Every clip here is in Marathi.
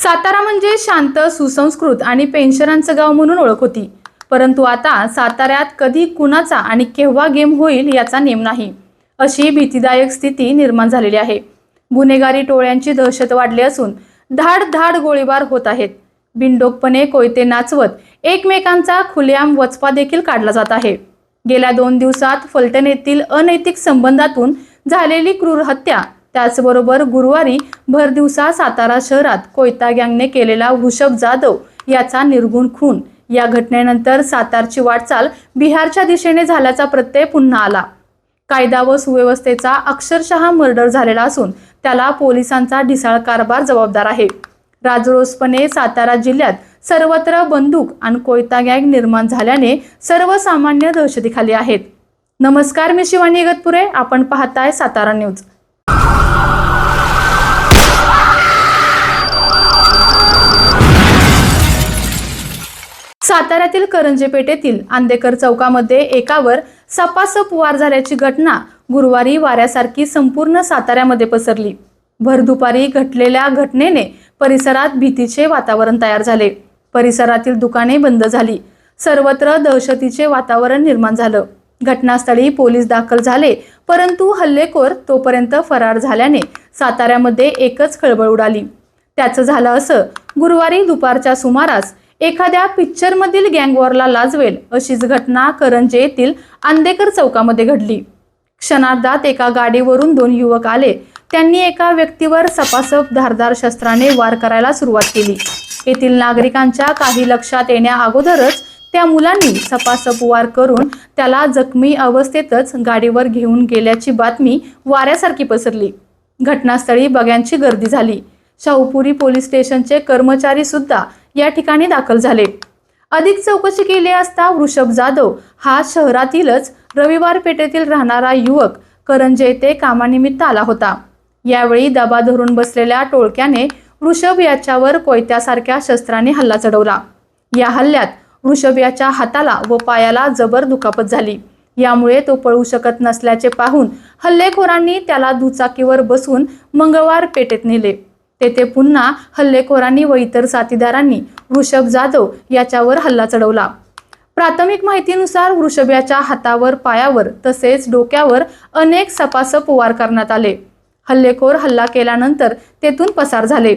सातारा म्हणजे शांत, सुसंस्कृत आणि पेन्शनरांचं गाव म्हणून ओळख होती. परंतु आता साताऱ्यात कधी कुणाचा आणि केव्हा गेम होईल याचा नेम नाही, अशी भीतीदायक स्थिती निर्माण झालेली आहे. गुन्हेगारी टोळ्यांची दहशत वाढली असून धाड धाड गोळीबार होत आहेत. बिनडोकपणे कोयते नाचवत एकमेकांचा खुलेआम वचपा देखील काढला जात आहे. गेल्या 2 दिवसात फलटण येथील अनैतिक संबंधातून झालेली क्रूर हत्या, त्याचबरोबर गुरुवारी भरदिवसा सातारा शहरात कोयता गँगने केलेला वृषभ जाधव याचा निर्गुण खून, या घटनेनंतर सातारची वाटचाल बिहारच्या दिशेने झाल्याचा प्रत्यय पुन्हा आला. कायदा व सुव्यवस्थेचा अक्षरशः मर्डर झालेला असून त्याला पोलिसांचा ढिसाळ कारभार जबाबदार आहे. राजरोसपणे सातारा जिल्ह्यात सर्वत्र बंदूक आणि कोयता गँग निर्माण झाल्याने सर्वसामान्य दहशतीखाली आहेत. नमस्कार, मी शिवानी इगतपुरे, आपण पाहताय सातारा न्यूज. साताऱ्यातील करंजे पेठेतील आंदेकर चौकामध्ये एकावर सपासप वार झाल्याची घटना गुरुवारी वाऱ्यासारखी संपूर्ण साताऱ्यामध्ये पसरली. भर दुपारी घडलेल्या घटनेने परिसरात भीतीचे वातावरण तयार झाले. परिसरातील दुकाने बंद झाली. सर्वत्र दहशतीचे वातावरण निर्माण झालं. घटनास्थळी पोलीस दाखल झाले, परंतु हल्लेखोर तोपर्यंत फरार झाल्याने साताऱ्यामध्ये एकच खळबळ उडाली. त्याचं झालं असं, गुरुवारी दुपारच्या सुमारास एखाद्या पिक्चरमधील गँगवॉरला लाजवेल अशीच घटना करंजे येथील आंदेकर चौकामध्ये घडली. क्षणार्धात एका गाडीवरून 2 युवक आले. त्यांनी एका व्यक्तीवर सपासप धारदार शस्त्राने वार करायला सुरुवात केली. येथील नागरिकांच्या काही लक्षात येण्या अगोदरच त्या मुलांनी सपासप वार करून त्याला जखमी अवस्थेतच गाडीवर घेऊन गेल्याची बातमी वाऱ्यासारखी पसरली. घटनास्थळी बघ्यांची गर्दी झाली. शाहूपुरी पोलीस स्टेशनचे कर्मचारी सुद्धा या ठिकाणी दाखल झाले. अधिक चौकशी केली असता वृषभ जाधव हा शहरातीलच रविवार पेठेतील राहणारा युवक करंजे येथे कामानिमित्त आला होता. यावेळी दबा धरून बसलेल्या टोळक्याने वृषभ याच्यावर कोयत्यासारख्या शस्त्राने हल्ला चढवला. या हल्ल्यात वृषभ याच्या हाताला व पायाला जबर दुखापत झाली. यामुळे तो पळू शकत नसल्याचे पाहून हल्लेखोरांनी त्याला दुचाकीवर बसवून मंगळवार पेठेत नेले. तेथे पुन्हा हल्लेखोरांनी व इतर साथीदारांनी वृषभ जाधव याच्यावर हल्ला चढवला. प्राथमिक माहितीनुसार वृषभ याच्या हातावर, पायावर तसेच डोक्यावर अनेक सपासप वार करण्यात आले. हल्लेखोर हल्ला केल्यानंतर तेथून पसार झाले.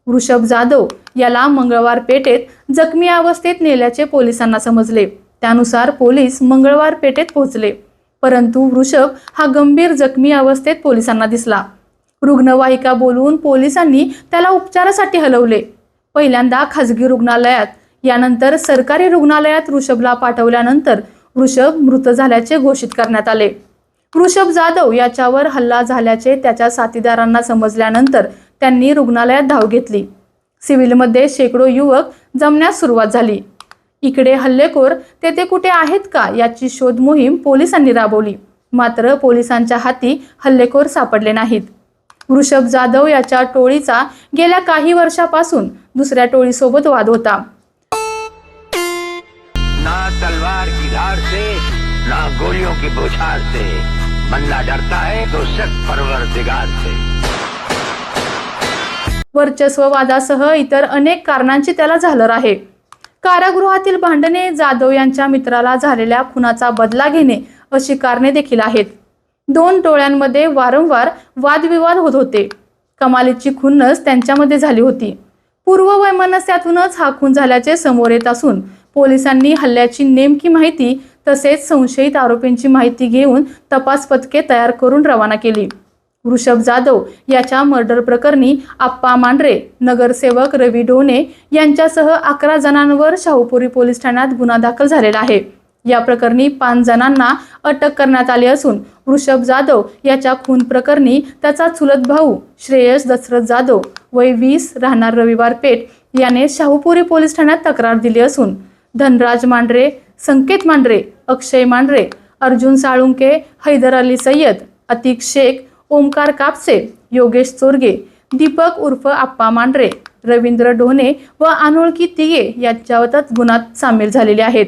वृषभ जाधव याला मंगळवार पेठेत जखमी अवस्थेत नेल्याचे पोलिसांना समजले. त्यानुसार पोलीस मंगळवार पेठेत पोहोचले, परंतु वृषभ हा गंभीर जखमी अवस्थेत पोलिसांना दिसला. रुग्णवाहिका बोलवून पोलिसांनी त्याला उपचारासाठी हलवले. पहिल्यांदा खासगी रुग्णालयात, यानंतर सरकारी रुग्णालयात वृषभला पाठवल्यानंतर वृषभ मृत झाल्याचे घोषित करण्यात आले. वृषभ जाधव याच्यावर हल्ला झाल्याचे त्याच्या साथीदारांना समजल्यानंतर त्यांनी रुग्णालयात धाव घेतली. सिव्हिलमध्ये शेकडो युवक जमण्यास सुरुवात झाली. इकडे हल्लेखोर तेथे कुठे आहेत का याची शोध मोहीम पोलिसांनी राबवली, मात्र पोलिसांच्या हाती हल्लेखोर सापडले नाहीत. वृषभ जाधव याच्या टोळीचा गेल्या काही वर्षापासून दुसऱ्या टोळीसोबत वाद होता. ना तलवार की धार से, ना गोलियों की बौछार से, बंदा डरता है तो सख्त परवरदिगार से. वर्चस्ववादासह इतर अनेक कारणांची त्याला झालर आहे. कारागृहातील भांडणे, जाधव यांच्या मित्राला झालेल्या खुनाचा बदला घेणे अशी कारणे देखील आहेत. 2 टोळ्यांमध्ये वारंवार वादविवाद होत होते. कमालीची खुन्नस त्यांच्यामध्ये झाली होती. पूर्ववैमनस्यातूनच हा खून झाल्याचे समोर येत असून पोलिसांनी हल्ल्याची नेमकी माहिती तसेच संशयित आरोपींची माहिती घेऊन तपास पथके तयार करून रवाना केली. वृषभ जाधव याच्या मर्डर प्रकरणी आप्पा मांढरे, नगरसेवक रवी ढोणे यांच्यासह 11 जणांवर शाहूपुरी पोलीस ठाण्यात गुन्हा दाखल झालेला आहे. या प्रकरणी 5 जणांना अटक करण्यात आली असून वृषभ जाधव याच्या खून प्रकरणी त्याचा चुलत भाऊ श्रेयस दशरथ जाधव वय 20 राहणार रविवार पेठ याने शाहूपुरी पोलीस ठाण्यात तक्रार दिली असून धनराज मांढरे, संकेत मांढरे, अक्षय मांढरे, अर्जुन साळुंके, हैदर अली सय्यद, अतिक शेख, ओमकार कापसे, योगेश चोरगे, दीपक उर्फ आप्पा मांढरे, रवींद्र ढोणे व अनोळखी तिघे याच्यावरच गुन्ह्यात सामील झालेले आहेत.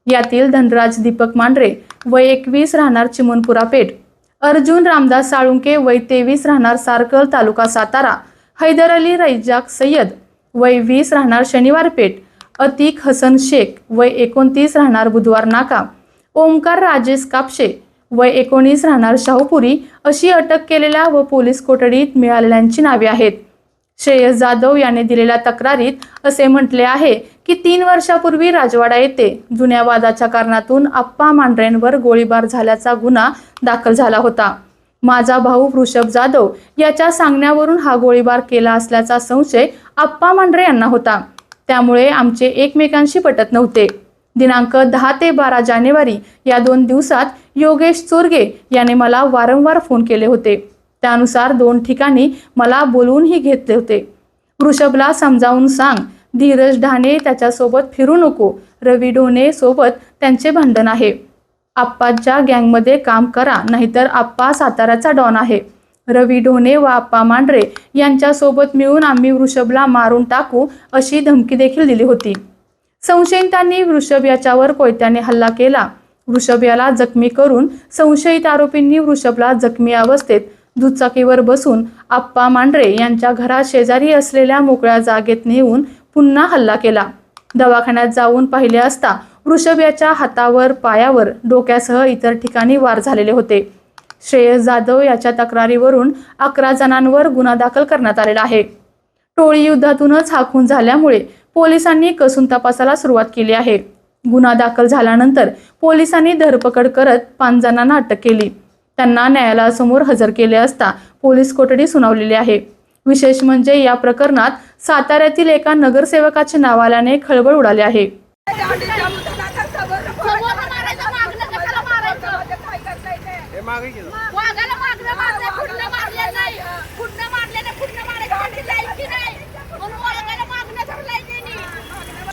यातील धनराज दीपक मांढरे वय 21 राहणार चिमनपुरा पेठ, अर्जुन रामदास साळुंके वय 23 राहणार सारकल तालुका सातारा, हैदर अली रैजाक सय्यद वय 20 राहणार शनिवार पेठ, अतिक हसन शेख वय 29 राहणार बुधवार नाका, ओमकार राजेश कापशे वय 19 राहणार शाहूपुरी अशी अटक केलेल्या व पोलीस कोठडीत मिळालेल्यांची नावे आहेत. श्रेयस जाधव याने दिलेल्या तक्रारीत असे म्हटले आहे की 3 वर्षापूर्वी राजवाडा येथे जुन्या वादाच्या कारणातून आप्पा मांढरेंवर गोळीबार झाल्याचा गुन्हा दाखल झाला होता. माझा भाऊ वृषभ जाधव याच्या सांगण्यावरून हा गोळीबार केला असल्याचा संशय आप्पा मांढरे यांना होता. त्यामुळे आमचे एकमेकांशी पटत नव्हते. दिनांक 10 ते 12 जानेवारी या 2 दिवसात योगेश चोरगे याने मला वारंवार फोन केले होते. त्यानुसार 2 ठिकाणी मला बोलवूनही घेतले होते. वृषभला समजावून सांग, धीरज ढाणे त्याच्यासोबत फिरू नको, रवी ढोणे सोबत त्यांचे भांडण आहे. आप्पाच्या गँगमध्ये काम करा, नाहीतर आप्पा साताऱ्याचा डॉन आहे. रवी ढोणे व आप्पा मांढरे यांच्यासोबत मिळून आम्ही वृषभला मारून टाकू अशी धमकी देखील दिली होती. संशयितांनी वृषभ याच्यावर कोयत्याने हल्ला केला. वृषभ याला जखमी करून संशयित आरोपींनी वृषभला जखमी अवस्थेत दुचाकीवर बसून आप्पा मांढरे यांच्या घरात शेजारी असलेल्या मोकळ्या जागेत नेऊन पुन्हा हल्ला केला. दवाखान्यात जाऊन पाहिले असता वृषभ याच्या हातावर, पायावर, डोक्यासह इतर ठिकाणी वार झालेले होते. श्रेयस जाधव याच्या तक्रारीवरून 11 जणांवर गुन्हा दाखल करण्यात आलेला आहे. टोळी युद्धातूनच हा खून झाल्यामुळे पोलिसांनी कसून तपासाला सुरुवात केली आहे. गुन्हा दाखल झाल्यानंतर पोलिसांनी धरपकड करत 5 जणांना अटक केली. त्यांना न्यायालयासमोर हजर केले असता पोलीस कोठडी सुनावलेली आहे. विशेष म्हणजे या प्रकरणात साताऱ्यातील एका नगरसेवकाचे नाव आल्याने खळबळ उडाली आहे.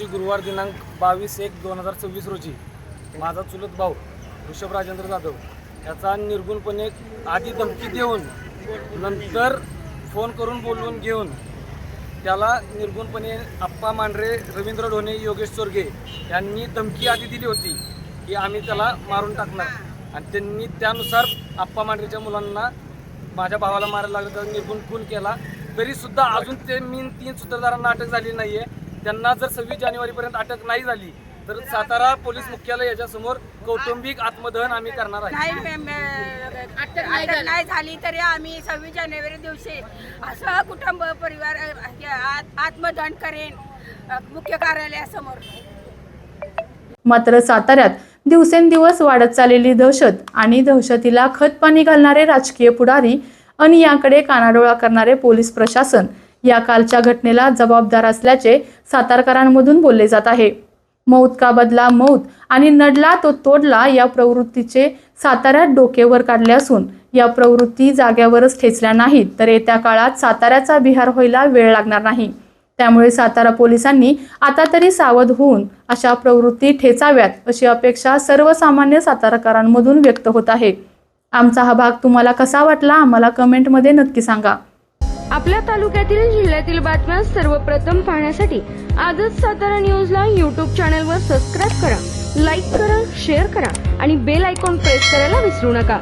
गुरुवार दिनांक 22/1/2026 रोजी माझा चुलत भाऊ वृषभ राजेंद्र जाधव याचा निर्गुणपणे आधी धमकी देऊन नंतर फोन करून बोलवून घेऊन त्याला निर्गुणपणे आप्पा मांढरे, रवींद्र ढोणे, योगेश चोरगे यांनी धमकी आधी दिली होती की आम्ही त्याला मारून टाकणार. आणि त्यांनी त्यानुसार आप्पा मांढरेच्या मुलांना माझ्या भावाला मारायला लागलं, तर निर्गुण खून केला. तरीसुद्धा अजून ते 3 सूत्रधारांना अटक झाली नाही आहे. त्यांना जर 26 जानेवारीपर्यंत अटक नाही झाली तर सातारा पोलीस मुख्यालय याच्यासमोर कौटुंबिक आत्मदहन आम्ही करणार आहे. अटक नाही झाली तरी आम्ही 26 जानेवारी दिवशी असं कुटुंब परिवार आत्मदहन करेन मुख्य कार्यालयासमोर. मात्र साताऱ्यात दिवसेंदिवस वाढत चाललेली दहशत आणि दहशतीला खतपाणी घालणारे राजकीय पुढारी आणि याकडे कानाडोळा करणारे पोलीस प्रशासन या कालच्या घटनेला जबाबदार असल्याचे सातारकरांमधून बोलले जात आहे. मौत का बदला मौत आणि नडला तो तोडला या प्रवृत्तीचे साताऱ्यात डोके वर काढले असून या प्रवृत्ती जाग्यावरच ठेचल्या नाहीत तर येत्या काळात साताऱ्याचा बिहार व्हायला वेळ लागणार नाही. त्यामुळे सातारा पोलिसांनी आता तरी सावध होऊन अशा प्रवृत्ती ठेचाव्यात अशी अपेक्षा सर्वसामान्य सातारकरांमधून व्यक्त होत आहे. आमचा हा भाग तुम्हाला कसा वाटला आम्हाला कमेंटमध्ये नक्की सांगा. आपल्या तालुक्यातील जिल्ह्यातील बातम्या सर्वप्रथम पाहण्यासाठी आजच सातारा न्यूजला YouTube चॅनलवर सबस्क्राईब करा, लाईक करा, शेअर करा आणि बेल आयकॉन प्रेस करायला विसरू नका.